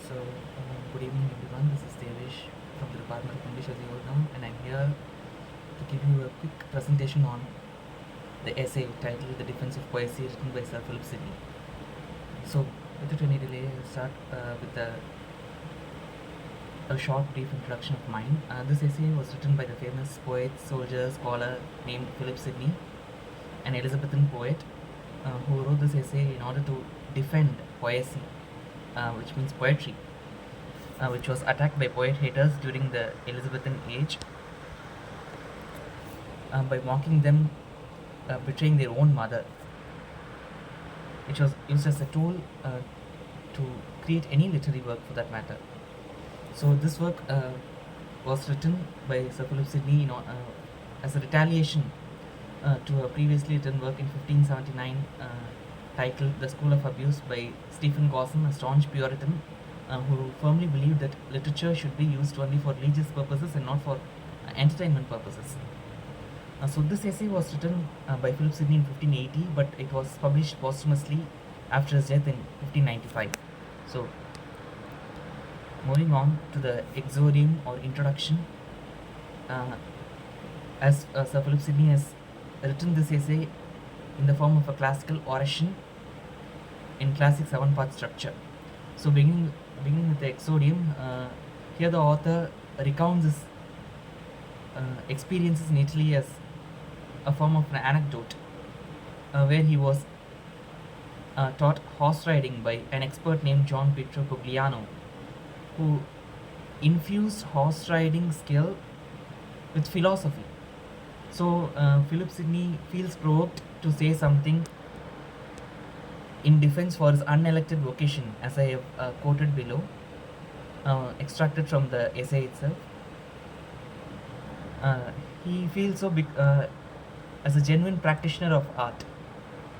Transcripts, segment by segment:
Good evening everyone. This is Devesh from the Department of English, as you all know, and I'm here to give you a quick presentation on the essay titled "The Defense of Poesy," written by Sir Philip Sidney. So, without any delay, I'll start with a short, brief introduction of mine. This essay was written by the famous poet, soldier, scholar named Philip Sidney, an Elizabethan poet who wrote this essay in order to defend poesy, which means poetry, which was attacked by poet haters during the Elizabethan age by mocking them betraying their own mother, which was used as a tool to create any literary work for that matter. So this work was written by Sir Philip Sidney as a retaliation to a previously written work in 1579 titled "The School of Abuse" by Stephen Gosson, a staunch Puritan who firmly believed that literature should be used only for religious purposes and not for entertainment purposes. So this essay was written by Philip Sidney in 1580, but it was published posthumously after his death in 1595. So moving on to the exordium or introduction, as Sir Philip Sidney has written this essay in the form of a classical oration in classic 7-part structure. So beginning with the exordium, here the author recounts his experiences in Italy as a form of an anecdote, where he was taught horse riding by an expert named John Pietro Pugliano, who infused horse riding skill with philosophy. So Philip Sidney feels provoked to say something in defense for his unelected vocation, as I have quoted below, extracted from the essay itself. He feels so big as a genuine practitioner of art,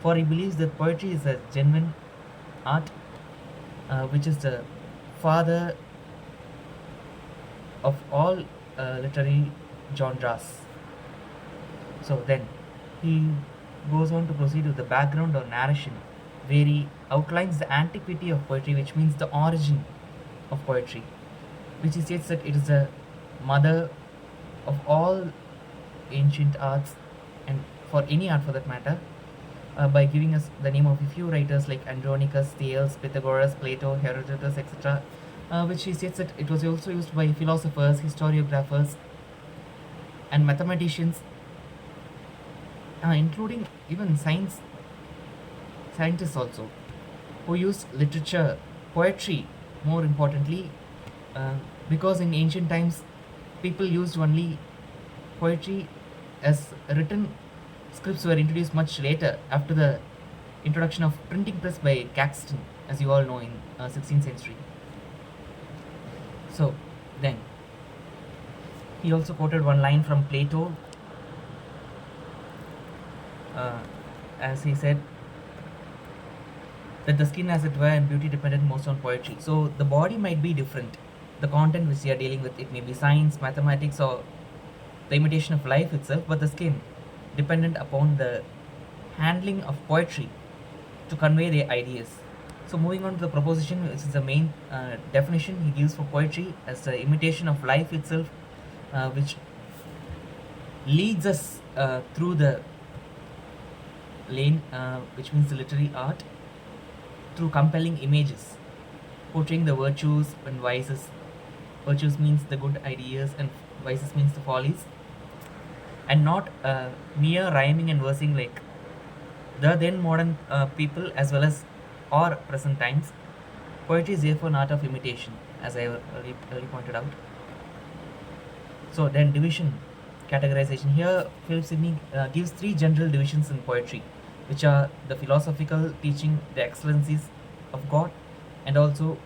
for he believes that poetry is a genuine art, which is the father of all literary genres. So then he goes on to proceed with the background or narration, where he outlines the antiquity of poetry, which means the origin of poetry, which he states that it is the mother of all ancient arts, and for any art for that matter, by giving us the name of a few writers like Andronicus, Thales, Pythagoras, Plato, Herodotus, etc., which he states that it was also used by philosophers, historiographers, and mathematicians, including even scientists also, who used literature, poetry more importantly, because in ancient times people used only poetry, as written scripts were introduced much later after the introduction of printing press by Caxton, as you all know, in 16th century. So then he also quoted one line from Plato, as he said that the skin, as it were, and beauty depended most on poetry. So the body might be different, the content which they are dealing with, it may be science, mathematics, or the imitation of life itself, but the skin dependent upon the handling of poetry to convey their ideas. So moving on to the proposition, which is the main definition he gives for poetry as the imitation of life itself, which leads us through the lane, which means the literary art, through compelling images, portraying the virtues and vices. Virtues means the good ideas, and vices means the follies, and not mere rhyming and versing like the then modern people as well as or present times. Poetry is therefore an art of imitation, as I already pointed out. So then division, categorization. Here Philip Sidney gives 3 general divisions in poetry, which are the philosophical, teaching the excellencies of God, and also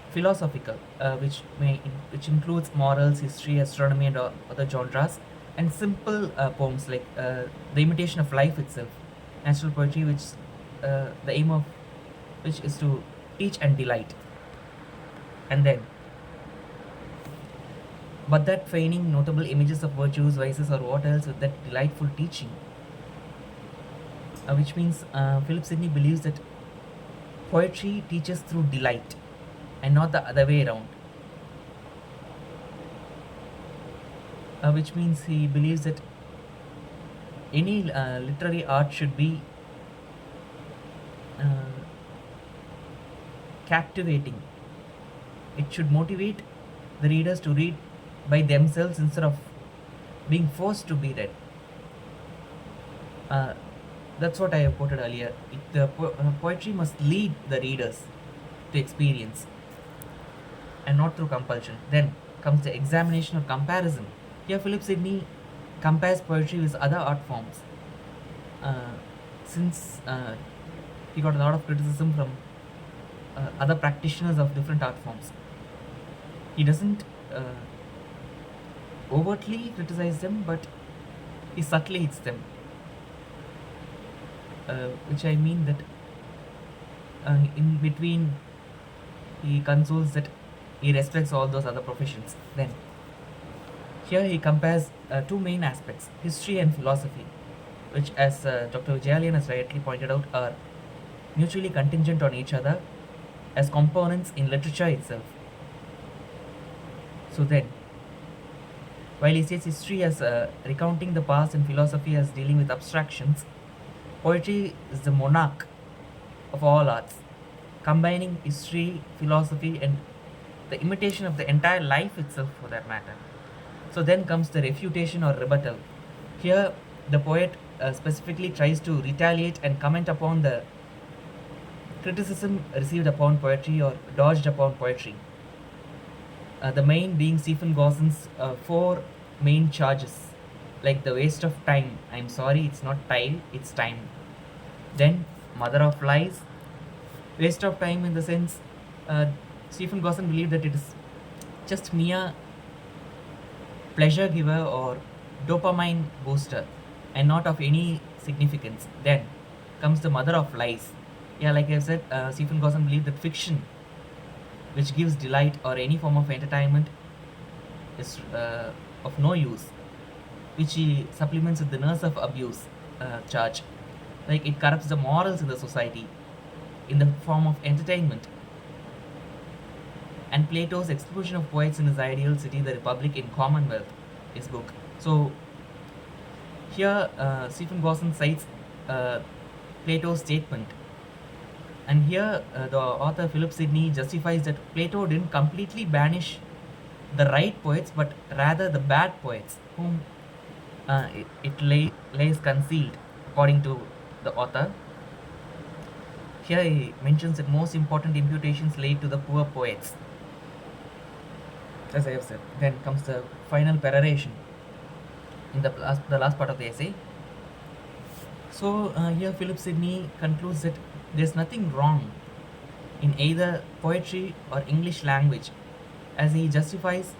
philosophical, which includes morals, history, astronomy, and other genres, and simple poems like the imitation of life itself, natural poetry, which the aim of which is to teach and delight. And then, but that feigning notable images of virtues, vices, or what else with that delightful teaching, which means Philip Sidney believes that Poetry teaches through delight and not the other way around, which means he believes that any literary art should be uh, captivating. It should motivate the readers to read by themselves instead of being forced to be read. Uh, that's what I have quoted earlier. Poetry must lead the readers to experience and not through compulsion. Then comes the examination or comparison. Here, Philip Sidney compares poetry with other art forms. Since he got a lot of criticism from other practitioners of different art forms, he doesn't overtly criticize them, but he subtly hits them. Which I mean that in between he consoles that he respects all those other professions. Then here he compares two main aspects, history and philosophy, which, as Dr. Vijayalian has rightly pointed out, are mutually contingent on each other as components in literature itself. So then, while he says history as recounting the past and philosophy as dealing with abstractions, poetry is the monarch of all arts, combining history, philosophy, and the imitation of the entire life itself, for that matter. So then comes the refutation or rebuttal. Here, the poet specifically tries to retaliate and comment upon the criticism received upon poetry or dodged upon poetry. The main being Stephen Gossen's four main charges, like the waste of time. I'm sorry, it's not tile, it's time. Then, mother of lies. Waste of time in the sense, Stephen Gossen believed that it is just mere pleasure giver or dopamine booster and not of any significance. Then comes the mother of lies. Yeah, like I said, Stephen Gossen believed that fiction, which gives delight or any form of entertainment, is of no use, which he supplements with the nurse of abuse charge. Like it corrupts the morals in the society in the form of entertainment. And Plato's exclusion of poets in his ideal city, the Republic in Commonwealth, his book. So here Stephen Gossen cites Plato's statement. And here the author Philip Sidney justifies that Plato didn't completely banish the right poets, but rather the bad poets, whom lays concealed, according to the author. Here he mentions that most important imputations laid to the poor poets, as I have said. Then comes the final peroration in the last part of the essay. So here Philip Sidney concludes that there's nothing wrong in either poetry or English language, as he justifies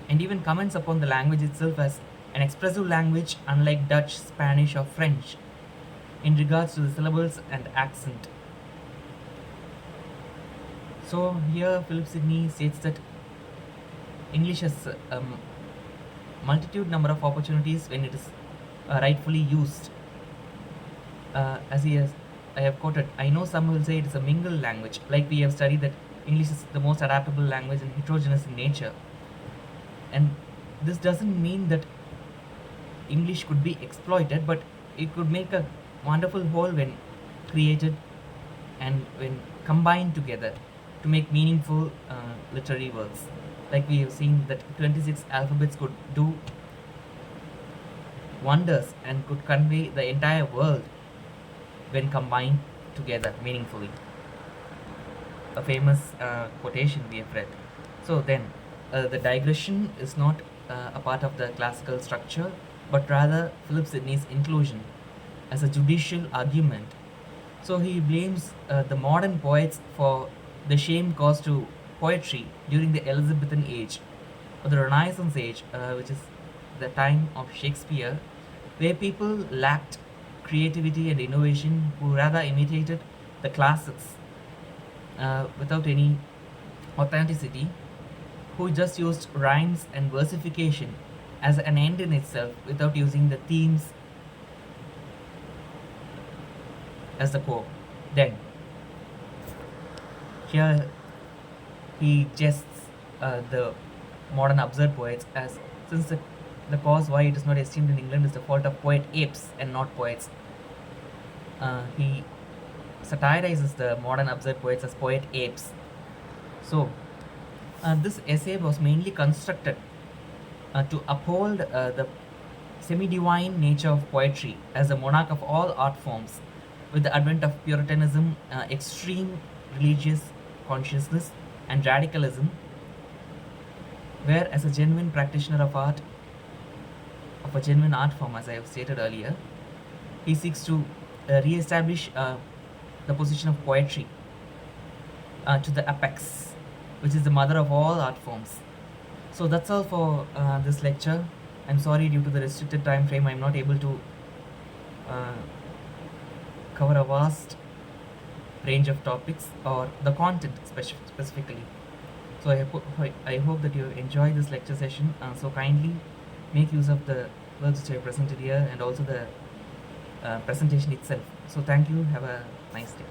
and even comments upon the language itself as an expressive language unlike Dutch, Spanish or French in regards to the syllables and accent. So here Philip Sidney states that English has a multitude number of opportunities when it is rightfully used. I have quoted, I know some will say it is a mingled language, like we have studied that English is the most adaptable language and heterogeneous in nature. And this doesn't mean that English could be exploited, but it could make a wonderful whole when created and when combined together to make meaningful literary works. Like we have seen that 26 alphabets could do wonders and could convey the entire world when combined together meaningfully. A famous quotation we have read. So then, the digression is not a part of the classical structure, but rather Philip Sidney's inclusion as a judicial argument. So he blames the modern poets for the shame caused to poetry during the Elizabethan age or the Renaissance age, which is the time of Shakespeare, where people lacked creativity and innovation, who rather imitated the classics without any authenticity, who just used rhymes and versification as an end in itself without using the themes as the core. Then Here he jests the modern absurd poets as since the cause why it is not esteemed in England is the fault of poet apes and not poets. He satirizes the modern absurd poets as poet apes. So this essay was mainly constructed to uphold the semi-divine nature of poetry as the monarch of all art forms, with the advent of Puritanism, extreme religious consciousness, and radicalism, where as a genuine practitioner of art, of a genuine art form, as I have stated earlier, he seeks to re-establish the position of poetry to the apex, which is the mother of all art forms. So that's all for this lecture. I'm sorry, due to the restricted time frame, I'm not able to cover a vast range of topics or the content specifically. So I hope that you enjoy this lecture session. So kindly make use of the words which I presented here and also the presentation itself. So thank you. Have a nice day.